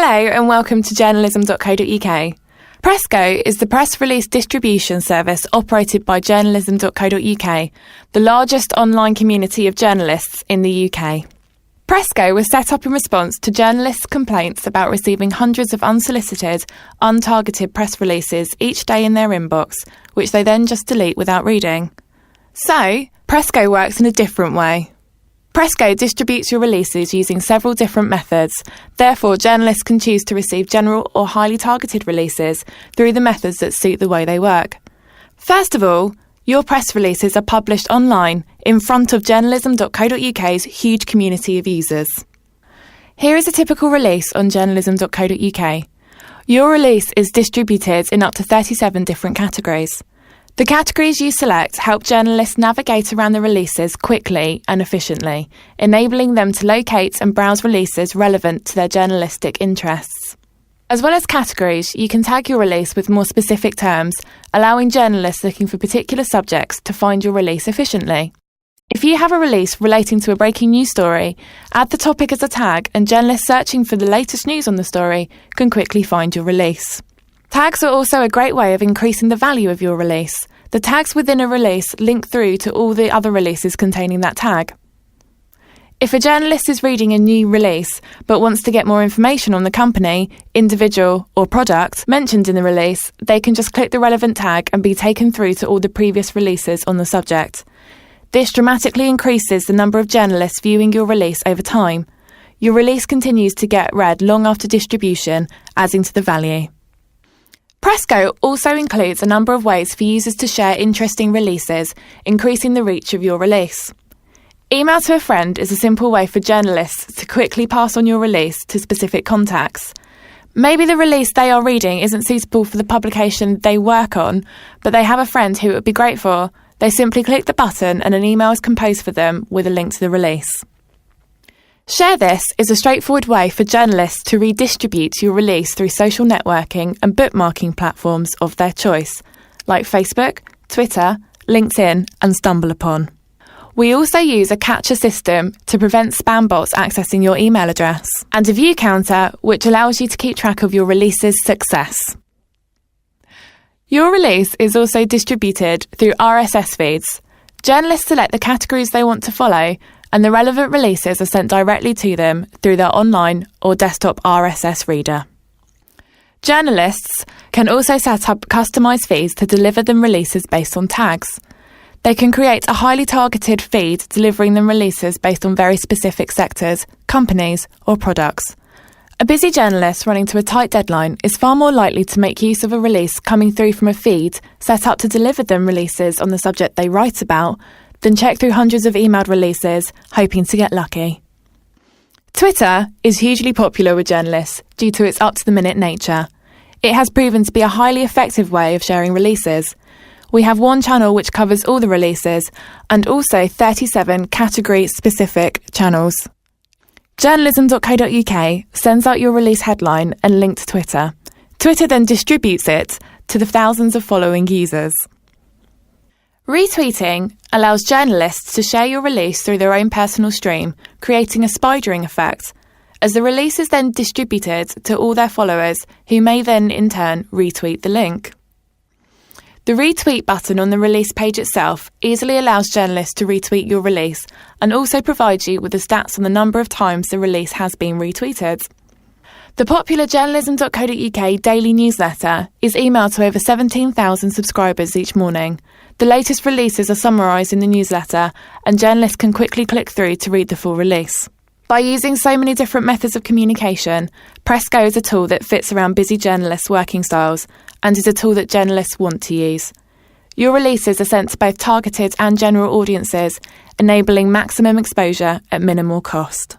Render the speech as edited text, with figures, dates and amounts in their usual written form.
Hello and welcome to journalism.co.uk. PressGo is the press release distribution service operated by journalism.co.uk, the largest online community of journalists in the UK. PressGo was set up in response to journalists' complaints about receiving hundreds of unsolicited, untargeted press releases each day in their inbox, which they then just delete without reading. So, PressGo works in a different way. PressGo distributes your releases using several different methods. Therefore, journalists can choose to receive general or highly targeted releases through the methods that suit the way they work. First of all, your press releases are published online in front of journalism.co.uk's huge community of users. Here is a typical release on journalism.co.uk. Your release is distributed in up to 37 different categories. The categories you select help journalists navigate around the releases quickly and efficiently, enabling them to locate and browse releases relevant to their journalistic interests. As well as categories, you can tag your release with more specific terms, allowing journalists looking for particular subjects to find your release efficiently. If you have a release relating to a breaking news story, add the topic as a tag and journalists searching for the latest news on the story can quickly find your release. Tags are also a great way of increasing the value of your release. The tags within a release link through to all the other releases containing that tag. If a journalist is reading a new release but wants to get more information on the company, individual or product mentioned in the release, they can just click the relevant tag and be taken through to all the previous releases on the subject. This dramatically increases the number of journalists viewing your release over time. Your release continues to get read long after distribution, adding to the value. PressGo also includes a number of ways for users to share interesting releases, increasing the reach of your release. Email to a friend is a simple way for journalists to quickly pass on your release to specific contacts. Maybe the release they are reading isn't suitable for the publication they work on, but they have a friend who it would be great for. They simply click the button and an email is composed for them with a link to the release. Share This is a straightforward way for journalists to redistribute your release through social networking and bookmarking platforms of their choice, like Facebook, Twitter, LinkedIn, and StumbleUpon. We also use a catcher system to prevent spam bots accessing your email address, and a view counter which allows you to keep track of your release's success. Your release is also distributed through RSS feeds. Journalists select the categories they want to follow, and the relevant releases are sent directly to them through their online or desktop RSS reader. Journalists can also set up customised feeds to deliver them releases based on tags. They can create a highly targeted feed delivering them releases based on very specific sectors, companies or products. A busy journalist running to a tight deadline is far more likely to make use of a release coming through from a feed set up to deliver them releases on the subject they write about than check through hundreds of emailed releases, hoping to get lucky. Twitter is hugely popular with journalists due to its up-to-the-minute nature. It has proven to be a highly effective way of sharing releases. We have one channel which covers all the releases, and also 37 category-specific channels. Journalism.co.uk sends out your release headline and link to Twitter. Twitter then distributes it to the thousands of following users. Retweeting allows journalists to share your release through their own personal stream, creating a spidering effect, as the release is then distributed to all their followers, who may then in turn retweet the link. The retweet button on the release page itself easily allows journalists to retweet your release and also provides you with the stats on the number of times the release has been retweeted. The popular journalism.co.uk daily newsletter is emailed to over 17,000 subscribers each morning. The latest releases are summarised in the newsletter, and journalists can quickly click through to read the full release. By using so many different methods of communication, PressGo is a tool that fits around busy journalists' working styles and is a tool that journalists want to use. Your releases are sent to both targeted and general audiences, enabling maximum exposure at minimal cost.